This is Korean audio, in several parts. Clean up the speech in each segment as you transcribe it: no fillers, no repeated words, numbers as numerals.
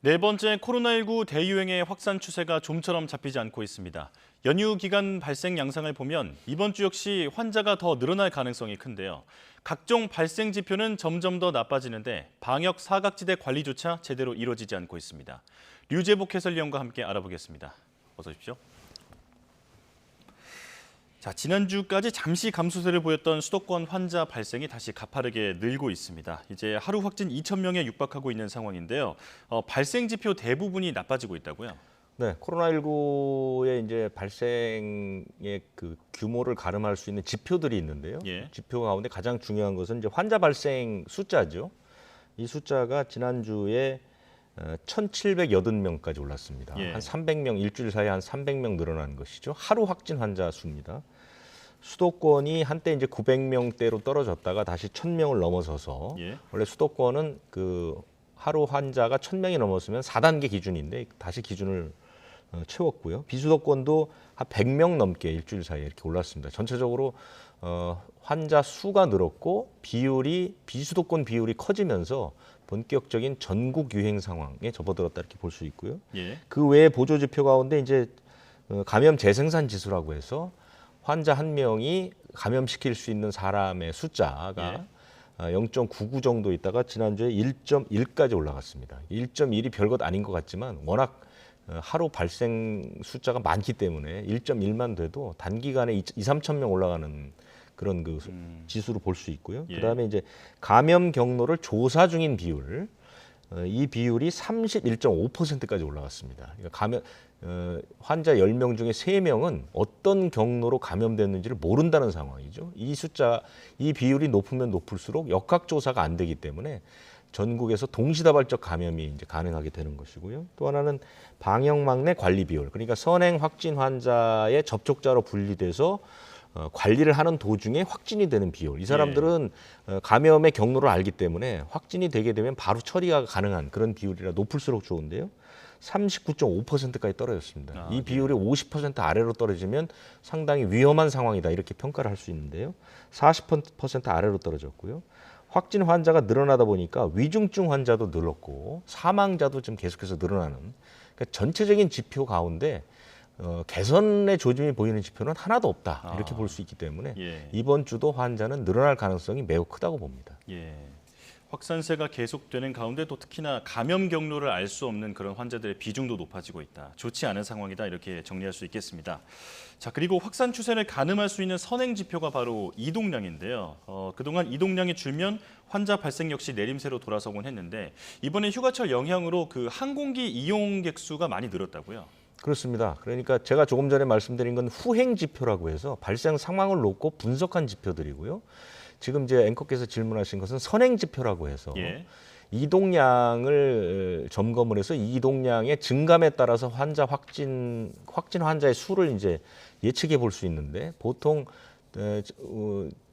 네 번째 코로나19 대유행의 확산 추세가 좀처럼 잡히지 않고 있습니다. 연휴 기간 발생 양상을 보면 이번 주 역시 환자가 더 늘어날 가능성이 큰데요. 각종 발생 지표는 점점 더 나빠지는데 방역 사각지대 관리조차 제대로 이루어지지 않고 있습니다. 류재복 해설위원과 함께 알아보겠습니다. 어서 오십시오. 자, 지난주까지 잠시 감소세를 보였던 수도권 환자 발생이 다시 가파르게 늘고 있습니다. 이제 하루 확진 2,000명에 육박하고 있는 상황인데요. 발생 지표 대부분이 나빠지고 있다고요? 네, 코로나19의 이제 발생의 그 규모를 가름할 수 있는 지표들이 있는데요. 예. 지표 가운데 가장 중요한 것은 이제 환자 발생 숫자죠. 이 숫자가 지난주에 1,780명까지 올랐습니다. 예. 한 300명, 일주일 사이에 한 300명 늘어난 것이죠. 하루 확진 환자 수입니다. 수도권이 한때 이제 900명대로 떨어졌다가 다시 1,000명을 넘어서서 예. 원래 수도권은 그 하루 환자가 1,000명이 넘었으면 4단계 기준인데 다시 기준을 채웠고요. 비수도권도 한 100명 넘게 일주일 사이에 이렇게 올랐습니다. 전체적으로 환자 수가 늘었고 비수도권 비율이 커지면서 본격적인 전국 유행 상황에 접어들었다 이렇게 볼 수 있고요. 예. 그 외에 보조 지표 가운데 이제 감염 재생산 지수라고 해서 환자 한 명이 감염시킬 수 있는 사람의 숫자가 0.99 정도 있다가 지난주에 1.1까지 올라갔습니다. 1.1이 별것 아닌 것 같지만 워낙 하루 발생 숫자가 많기 때문에 1.1만 돼도 단기간에 2~3천 명 올라가는 그런 그 지수로 볼 수 있고요. 예. 그다음에 이제 감염 경로를 조사 중인 비율, 이 비율이 31.5%까지 올라갔습니다. 그러니까 환자 10명 중에 3명은 어떤 경로로 감염됐는지를 모른다는 상황이죠. 이 비율이 높으면 높을수록 역학조사가 안 되기 때문에 전국에서 동시다발적 감염이 이제 가능하게 되는 것이고요. 또 하나는 방역망내 관리 비율, 그러니까 선행 확진 환자의 접촉자로 분리돼서 관리를 하는 도중에 확진이 되는 비율. 이 사람들은 감염의 경로를 알기 때문에 확진이 되게 되면 바로 처리가 가능한 그런 비율이라 높을수록 좋은데요. 39.5%까지 떨어졌습니다. 이 비율이 50% 아래로 떨어지면 상당히 위험한 상황이다 이렇게 평가를 할 수 있는데요. 40% 아래로 떨어졌고요. 확진 환자가 늘어나다 보니까 위중증 환자도 늘었고 사망자도 좀 계속해서 늘어나는, 그러니까 전체적인 지표 가운데 개선의 조짐이 보이는 지표는 하나도 없다 이렇게 볼 수 있기 때문에 이번 주도 환자는 늘어날 가능성이 매우 크다고 봅니다. 예. 확산세가 계속되는 가운데 또 특히나 감염 경로를 알 수 없는 그런 환자들의 비중도 높아지고 있다. 좋지 않은 상황이다 이렇게 정리할 수 있겠습니다. 자, 그리고 확산 추세를 가늠할 수 있는 선행 지표가 바로 이동량인데요. 그동안 이동량이 줄면 환자 발생 역시 내림세로 돌아서곤 했는데 이번에 휴가철 영향으로 그 항공기 이용객 수가 많이 늘었다고요? 그렇습니다. 그러니까 제가 조금 전에 말씀드린 건 후행 지표라고 해서 발생 상황을 놓고 분석한 지표들이고요. 지금 이제 앵커께서 질문하신 것은 선행 지표라고 해서 이동량을 점검을 해서 이동량의 증감에 따라서 확진 환자의 수를 이제 예측해 볼 수 있는데 보통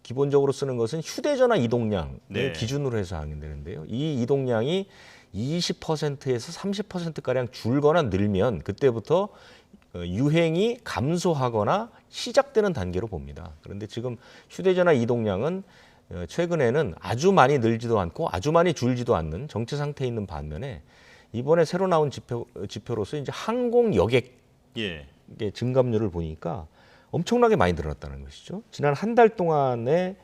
기본적으로 쓰는 것은 휴대전화 이동량을 기준으로 해서 하게 되는데요. 이 이동량이 20%에서 30%가량 줄거나 늘면 그때부터 유행이 감소하거나 시작되는 단계로 봅니다. 그런데 지금 휴대전화 이동량은 최근에는 아주 많이 늘지도 않고 아주 많이 줄지도 않는 정체 상태에 있는 반면에 이번에 새로 나온 지표로서 이제 항공 여객의 증감률을 보니까 엄청나게 많이 늘어났다는 것이죠. 지난 한 달 동안에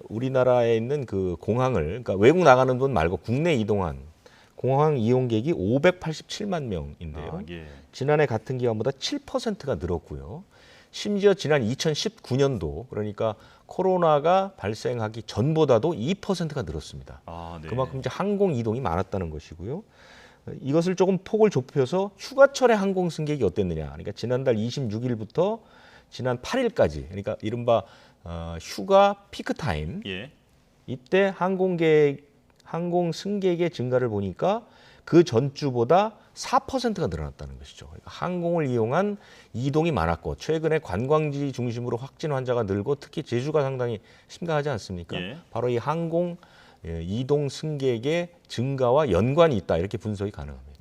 우리나라에 있는 그 공항을, 그러니까 외국 나가는 분 말고 국내 이동한 공항 이용객이 587만 명인데요. 지난해 같은 기간보다 7%가 늘었고요. 심지어 지난 2019년도, 그러니까 코로나가 발생하기 전보다도 2%가 늘었습니다. 그만큼 이제 항공 이동이 많았다는 것이고요. 이것을 조금 폭을 좁혀서 휴가철에 항공 승객이 어땠느냐. 그러니까 지난달 26일부터 지난 8일까지, 그러니까 이른바 휴가 피크 타임, 이때 항공 승객의 증가를 보니까 그 전주보다 4%가 늘어났다는 것이죠. 그러니까 항공을 이용한 이동이 많았고 최근에 관광지 중심으로 확진 환자가 늘고 특히 제주가 상당히 심각하지 않습니까? 바로 이 항공 이동 승객의 증가와 연관이 있다 이렇게 분석이 가능합니다.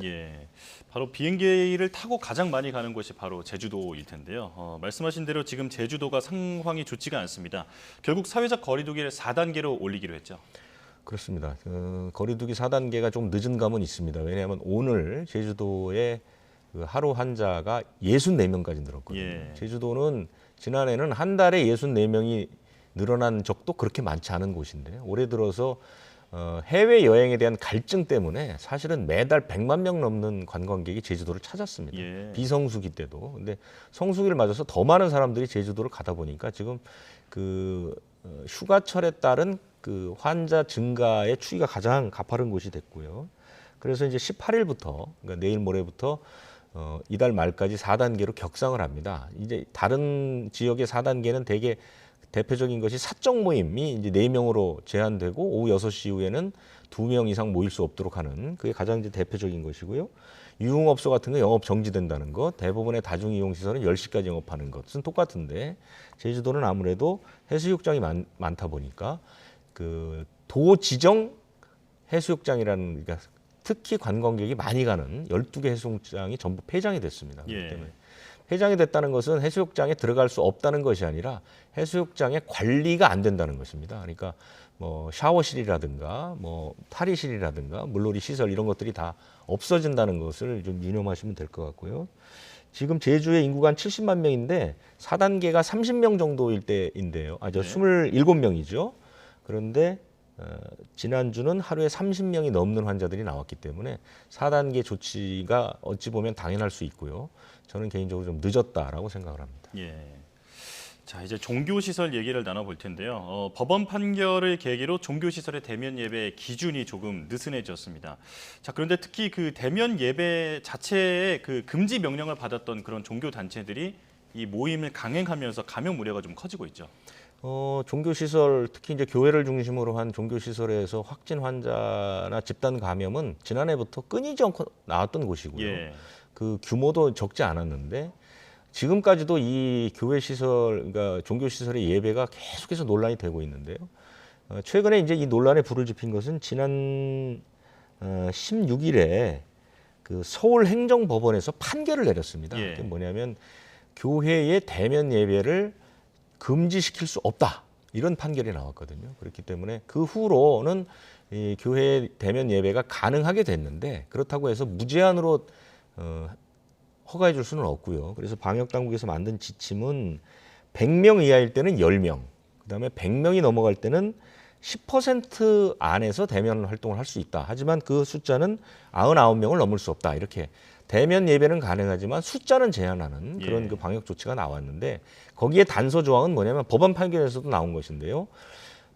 바로 비행기를 타고 가장 많이 가는 곳이 바로 제주도일 텐데요. 말씀하신 대로 지금 제주도가 상황이 좋지가 않습니다. 결국 사회적 거리두기를 4단계로 올리기로 했죠. 그렇습니다. 거리두기 4단계가 좀 늦은 감은 있습니다. 왜냐하면 오늘 제주도에 그 하루 환자가 64명까지 늘었거든요. 예. 제주도는 지난해는 한 달에 64명이 늘어난 적도 그렇게 많지 않은 곳인데요. 올해 들어서 해외 여행에 대한 갈증 때문에 사실은 매달 100만 명 넘는 관광객이 제주도를 찾았습니다. 예. 비성수기 때도. 근데 성수기를 맞아서 더 많은 사람들이 제주도를 가다 보니까 지금 그 휴가철에 따른 그 환자 증가의 추이가 가장 가파른 곳이 됐고요. 그래서 이제 18일부터 그러니까 내일 모레부터 이달 말까지 4단계로 격상을 합니다. 이제 다른 지역의 4단계는 대개 대표적인 것이 사적 모임이 이제 4명으로 제한되고 오후 6시 이후에는 2명 이상 모일 수 없도록 하는 그게 가장 이제 대표적인 것이고요. 유흥업소 같은 거 영업 정지된다는 것, 대부분의 다중이용시설은 10시까지 영업하는 것은 똑같은데 제주도는 아무래도 해수욕장이 많다 보니까 그 도 지정 해수욕장이라는 그러니까 특히 관광객이 많이 가는 12개 해수욕장이 전부 폐장이 됐습니다. 그렇기 예. 때문에 폐장이 됐다는 것은 해수욕장에 들어갈 수 없다는 것이 아니라 해수욕장의 관리가 안 된다는 것입니다. 그러니까 뭐 샤워실이라든가 뭐 탈의실이라든가 물놀이 시설 이런 것들이 다 없어진다는 것을 좀 유념하시면 될 것 같고요. 지금 제주의 인구가 한 70만 명인데 4단계가 30명 정도일 때인데요. 저 네. 27명이죠. 그런데 지난주는 하루에 30명이 넘는 환자들이 나왔기 때문에 4단계 조치가 어찌 보면 당연할 수 있고요. 저는 개인적으로 좀 늦었다라고 생각을 합니다. 예. 자, 이제 종교시설 얘기를 나눠볼 텐데요. 법원 판결을 계기로 종교시설의 대면 예배 기준이 조금 느슨해졌습니다. 자, 그런데 특히 그 대면 예배 자체의 그 금지 명령을 받았던 그런 종교 단체들이 이 모임을 강행하면서 감염 우려가 좀 커지고 있죠. 종교시설 특히 이제 교회를 중심으로 한 종교시설에서 확진 환자나 집단 감염은 지난해부터 끊이지 않고 나왔던 곳이고요. 예. 그 규모도 적지 않았는데 지금까지도 이 교회 시설, 그러니까 종교 시설의 예배가 계속해서 논란이 되고 있는데요. 최근에 이제 이 논란에 불을 지핀 것은 지난 16일에 그 서울행정법원에서 판결을 내렸습니다. 예. 그게 뭐냐면 교회의 대면 예배를 금지시킬 수 없다. 이런 판결이 나왔거든요. 그렇기 때문에 그 후로는 이 교회 대면 예배가 가능하게 됐는데 그렇다고 해서 무제한으로 허가해 줄 수는 없고요. 그래서 방역 당국에서 만든 지침은 100명 이하일 때는 10명, 그다음에 100명이 넘어갈 때는 10% 안에서 대면 활동을 할 수 있다. 하지만 그 숫자는 99명을 넘을 수 없다. 이렇게 대면 예배는 가능하지만 숫자는 제한하는 그런 예. 그 방역 조치가 나왔는데 거기에 단서 조항은 뭐냐면 법원 판결에서도 나온 것인데요.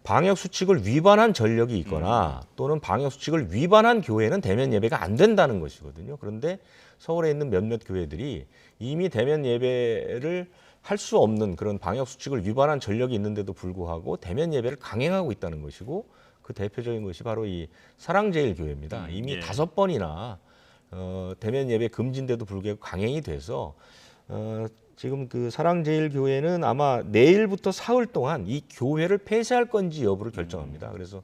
방역 수칙을 위반한 전력이 있거나 또는 방역 수칙을 위반한 교회는 대면 예배가 안 된다는 것이거든요. 그런데 서울에 있는 몇몇 교회들이 이미 대면 예배를 할 수 없는 그런 방역 수칙을 위반한 전력이 있는데도 불구하고 대면 예배를 강행하고 있다는 것이고 그 대표적인 것이 바로 이 사랑제일교회입니다. 이미 예. 5번이나 대면 예배 금지인데도 불구하고 강행이 돼서 지금 그 사랑제일교회는 아마 내일부터 사흘 동안 이 교회를 폐쇄할 건지 여부를 결정합니다. 그래서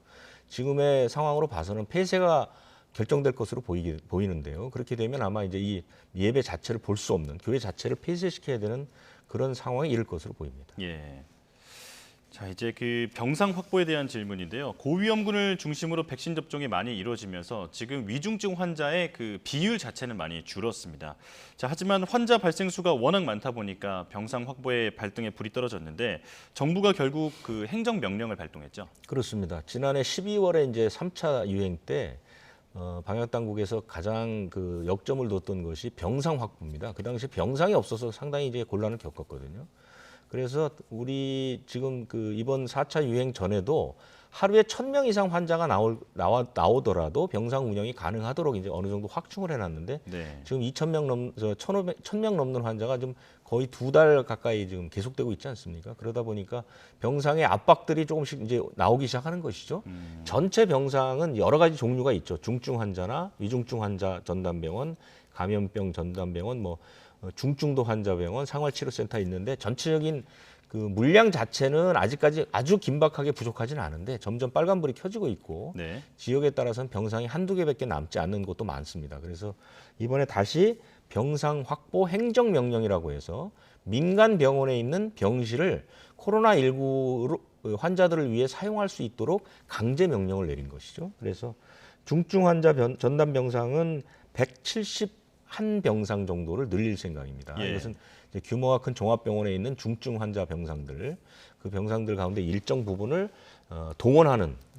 지금의 상황으로 봐서는 폐쇄가 결정될 것으로 보이는데요. 그렇게 되면 아마 이제 이 예배 자체를 볼 수 없는 교회 자체를 폐쇄시켜야 되는 그런 상황에 이를 것으로 보입니다. 예. 자, 이제 그 병상 확보에 대한 질문인데요. 고위험군을 중심으로 백신 접종이 많이 이루어지면서 지금 위중증 환자의 그 비율 자체는 많이 줄었습니다. 자, 하지만 환자 발생 수가 워낙 많다 보니까 병상 확보에 발등에 불이 떨어졌는데 정부가 결국 그 행정 명령을 발동했죠. 그렇습니다. 지난해 12월에 이제 3차 유행 때 방역 당국에서 가장 그 역점을 뒀던 것이 병상 확보입니다. 그 당시 병상이 없어서 상당히 이제 곤란을 겪었거든요. 그래서 우리 지금 그 이번 4차 유행 전에도 하루에 1,000명 이상 환자가 나오더라도 병상 운영이 가능하도록 이제 어느 정도 확충을 해놨는데 네. 지금 1,000명 넘는 환자가 좀 거의 2달 가까이 지금 계속되고 있지 않습니까? 그러다 보니까 병상의 압박들이 조금씩 이제 나오기 시작하는 것이죠. 전체 병상은 여러 가지 종류가 있죠. 중증 환자나 위중증 환자 전담병원, 감염병 전담병원, 뭐 중증도 환자병원, 생활치료센터 있는데 전체적인 그 물량 자체는 아직까지 아주 긴박하게 부족하지는 않은데 점점 빨간불이 켜지고 있고 네. 지역에 따라서는 병상이 한두 개밖에 남지 않는 곳도 많습니다. 그래서 이번에 다시 병상 확보 행정명령이라고 해서 민간 병원에 있는 병실을 코로나19로 환자들을 위해 사용할 수 있도록 강제 명령을 내린 것이죠. 그래서 중증 환자 전담 병상은 171병상 정도를 늘릴 생각입니다. 예. 이것은 이제 규모가 큰 종합병원에 있는 중증 환자 병상들, 그 병상들 가운데 일정 부분을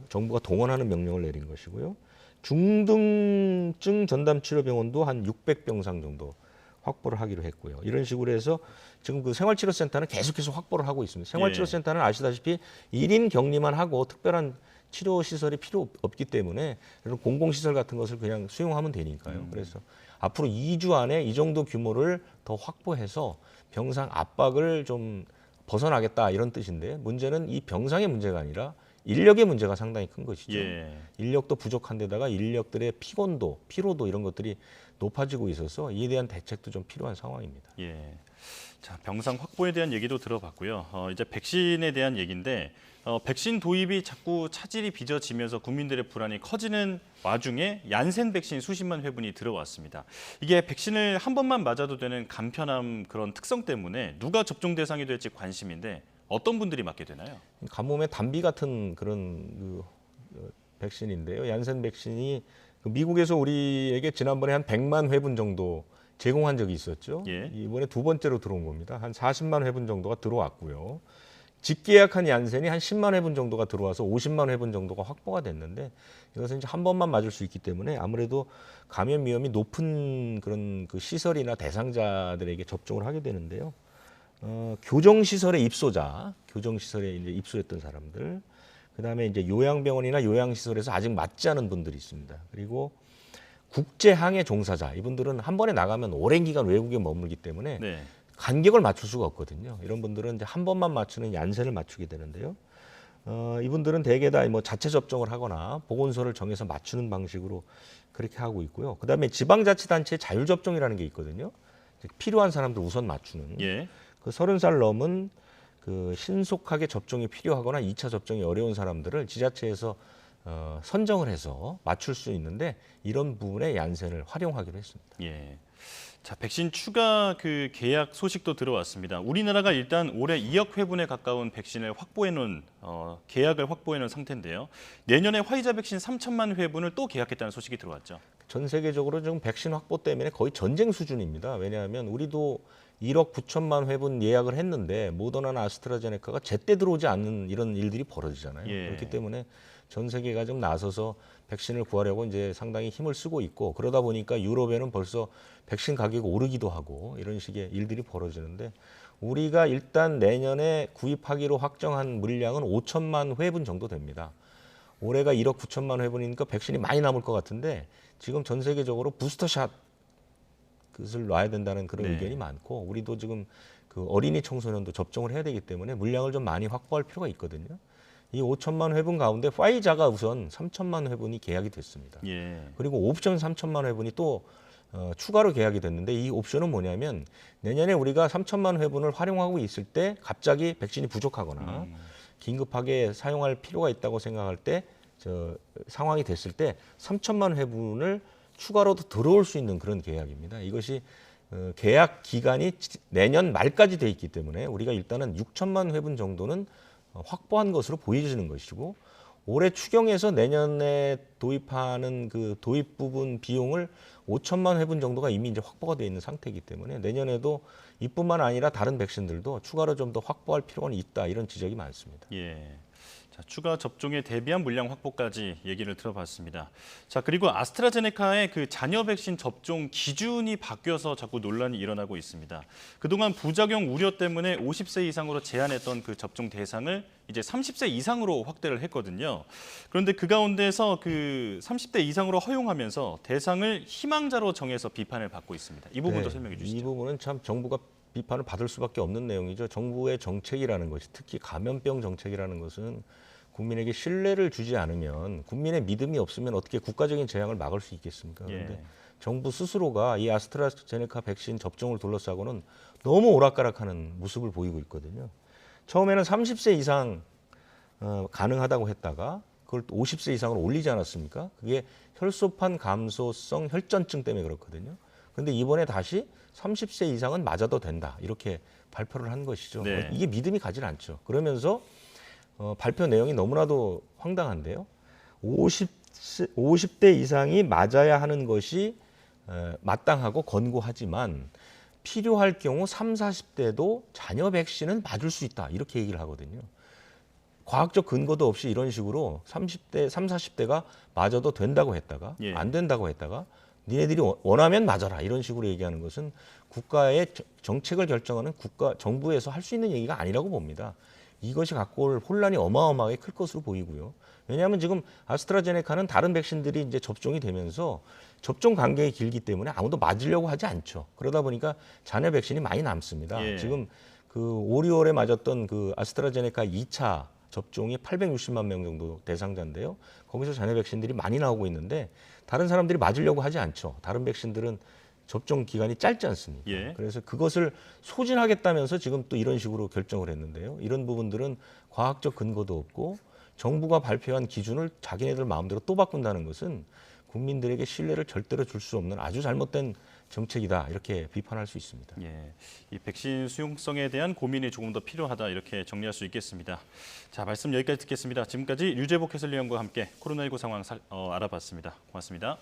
정부가 동원하는 명령을 내린 것이고요. 중등증 전담치료병원도 한 600병상 정도 확보를 하기로 했고요. 이런 식으로 해서 지금 그 생활치료센터는 계속해서 확보를 하고 있습니다. 생활치료센터는 아시다시피 1인 격리만 하고 특별한 치료 시설이 필요 없기 때문에 이런 공공시설 같은 것을 그냥 수용하면 되니까요. 그래서 앞으로 2주 안에 이 정도 규모를 더 확보해서 병상 압박을 좀 벗어나겠다 이런 뜻인데, 문제는 이 병상의 문제가 아니라 인력의 문제가 상당히 큰 것이죠. 예. 인력도 부족한 데다가 인력들의 피곤도, 피로도 이런 것들이 높아지고 있어서 이에 대한 대책도 좀 필요한 상황입니다. 예. 자, 병상 확보에 대한 얘기도 들어봤고요. 이제 백신에 대한 얘기인데 백신 도입이 자꾸 차질이 빚어지면서 국민들의 불안이 커지는 와중에 얀센 백신 수십만 회분이 들어왔습니다. 이게 백신을 한 번만 맞아도 되는 간편함 그런 특성 때문에 누가 접종 대상이 될지 관심인데 어떤 분들이 맞게 되나요? 가뭄의 단비 같은 그런 백신인데요. 얀센 백신이 미국에서 우리에게 지난번에 한 100만 회분 정도 제공한 적이 있었죠. 예. 이번에 두 번째로 들어온 겁니다. 한 40만 회분 정도가 들어왔고요. 직계약한 얀센이 한 10만 회분 정도가 들어와서 50만 회분 정도가 확보가 됐는데, 이것은 이제 한 번만 맞을 수 있기 때문에 아무래도 감염 위험이 높은 그런 그 시설이나 대상자들에게 접종을 하게 되는데요. 교정시설의 입소자, 교정시설에 이제 입소했던 사람들, 그다음에 이제 요양병원이나 요양시설에서 아직 맞지 않은 분들이 있습니다. 그리고 국제항해 종사자, 이분들은 한 번에 나가면 오랜 기간 외국에 머물기 때문에 네. 간격을 맞출 수가 없거든요. 이런 분들은 이제 한 번만 맞추는 얀센을 맞추게 되는데요. 이분들은 대개 다 뭐 자체 접종을 하거나 보건소를 정해서 맞추는 방식으로 그렇게 하고 있고요. 그다음에 지방자치단체의 자율접종이라는 게 있거든요. 필요한 사람들 우선 맞추는. 예. 그 30살 넘은 그 신속하게 접종이 필요하거나 2차 접종이 어려운 사람들을 지자체에서 선정을 해서 맞출 수 있는데, 이런 부분에 얀센을 활용하기로 했습니다. 예. 자, 백신 추가 그 계약 소식도 들어왔습니다. 우리나라가 일단 올해 2억 회분에 가까운 백신을 계약을 확보해 놓은 상태인데요. 내년에 화이자 백신 3천만 회분을 또 계약했다는 소식이 들어왔죠. 전 세계적으로 지금 백신 확보 때문에 거의 전쟁 수준입니다. 왜냐하면 우리도 1억 9천만 회분 예약을 했는데 모더나나 아스트라제네카가 제때 들어오지 않는 이런 일들이 벌어지잖아요. 예. 그렇기 때문에 전 세계가 좀 나서서 백신을 구하려고 이제 상당히 힘을 쓰고 있고, 그러다 보니까 유럽에는 벌써 백신 가격이 오르기도 하고 이런 식의 일들이 벌어지는데, 우리가 일단 내년에 구입하기로 확정한 물량은 5천만 회분 정도 됩니다. 올해가 1억 9천만 회분이니까 백신이 많이 남을 것 같은데, 지금 전 세계적으로 부스터샷 그것을 놔야 된다는 그런 네. 의견이 많고, 우리도 지금 그 어린이 청소년도 접종을 해야 되기 때문에 물량을 좀 많이 확보할 필요가 있거든요. 이 5천만 회분 가운데 화이자가 우선 3천만 회분이 계약이 됐습니다. 예. 그리고 옵션 3천만 회분이 또 추가로 계약이 됐는데, 이 옵션은 뭐냐면 내년에 우리가 3천만 회분을 활용하고 있을 때 갑자기 백신이 부족하거나 긴급하게 사용할 필요가 있다고 생각할 때 상황이 됐을 때 3천만 회분을 추가로도 들어올 수 있는 그런 계약입니다. 이것이 계약 기간이 내년 말까지 돼 있기 때문에 우리가 일단은 6천만 회분 정도는 확보한 것으로 보여지는 것이고, 올해 추경에서 내년에 도입하는 그 도입 부분 비용을 5천만 회분 정도가 이미 이제 확보가 되어 있는 상태이기 때문에 내년에도 이뿐만 아니라 다른 백신들도 추가로 좀 더 확보할 필요가 있다, 이런 지적이 많습니다. 예. 자, 추가 접종에 대비한 물량 확보까지 얘기를 들어봤습니다. 자, 그리고 아스트라제네카의 그 자녀 백신 접종 기준이 바뀌어서 자꾸 논란이 일어나고 있습니다. 그동안 부작용 우려 때문에 50세 이상으로 제한했던 그 접종 대상을 이제 30세 이상으로 확대를 했거든요. 그런데 그 가운데서 그 30대 이상으로 허용하면서 대상을 희망자로 정해서 비판을 받고 있습니다. 이 부분도 설명해 주시죠. 이 부분은 참 정부가 비판을 받을 수밖에 없는 내용이죠. 정부의 정책이라는 것이, 특히 감염병 정책이라는 것은 국민에게 신뢰를 주지 않으면, 국민의 믿음이 없으면 어떻게 국가적인 재앙을 막을 수 있겠습니까? 그런데 예. 정부 스스로가 이 아스트라제네카 백신 접종을 둘러싸고는 너무 오락가락하는 모습을 보이고 있거든요. 처음에는 30세 이상 가능하다고 했다가 그걸 50세 이상으로 올리지 않았습니까? 그게 혈소판 감소성 혈전증 때문에 그렇거든요. 근데 이번에 다시 30세 이상은 맞아도 된다, 이렇게 발표를 한 것이죠. 네. 이게 믿음이 가지 않죠. 그러면서 발표 내용이 너무나도 황당한데요. 50대 이상이 맞아야 하는 것이 마땅하고 권고하지만 필요할 경우 3, 40대도 자녀 백신은 맞을 수 있다. 이렇게 얘기를 하거든요. 과학적 근거도 없이 이런 식으로 30대, 30, 40대가 맞아도 된다고 했다가 예. 안 된다고 했다가 니네들이 원하면 맞아라. 이런 식으로 얘기하는 것은 국가의 정책을 결정하는 정부에서 할 수 있는 얘기가 아니라고 봅니다. 이것이 갖고 올 혼란이 어마어마하게 클 것으로 보이고요. 왜냐하면 지금 아스트라제네카는 다른 백신들이 이제 접종이 되면서 접종 간격이 길기 때문에 아무도 맞으려고 하지 않죠. 그러다 보니까 잔여 백신이 많이 남습니다. 예. 지금 그 5, 6월에 맞았던 그 아스트라제네카 2차 접종이 860만 명 정도 대상자인데요. 거기서 잔여 백신들이 많이 나오고 있는데 다른 사람들이 맞으려고 하지 않죠. 다른 백신들은 접종 기간이 짧지 않습니까? 예. 그래서 그것을 소진하겠다면서 지금 또 이런 식으로 결정을 했는데요. 이런 부분들은 과학적 근거도 없고 정부가 발표한 기준을 자기네들 마음대로 또 바꾼다는 것은 국민들에게 신뢰를 절대로 줄 수 없는 아주 잘못된 정책이다. 이렇게 비판할 수 있습니다. 예, 이 백신 수용성에 대한 고민이 조금 더 필요하다 이렇게 정리할 수 있겠습니다. 자, 말씀 여기까지 듣겠습니다. 지금까지 류재복 해설위원과 함께 코로나19 상황 알아봤습니다. 고맙습니다.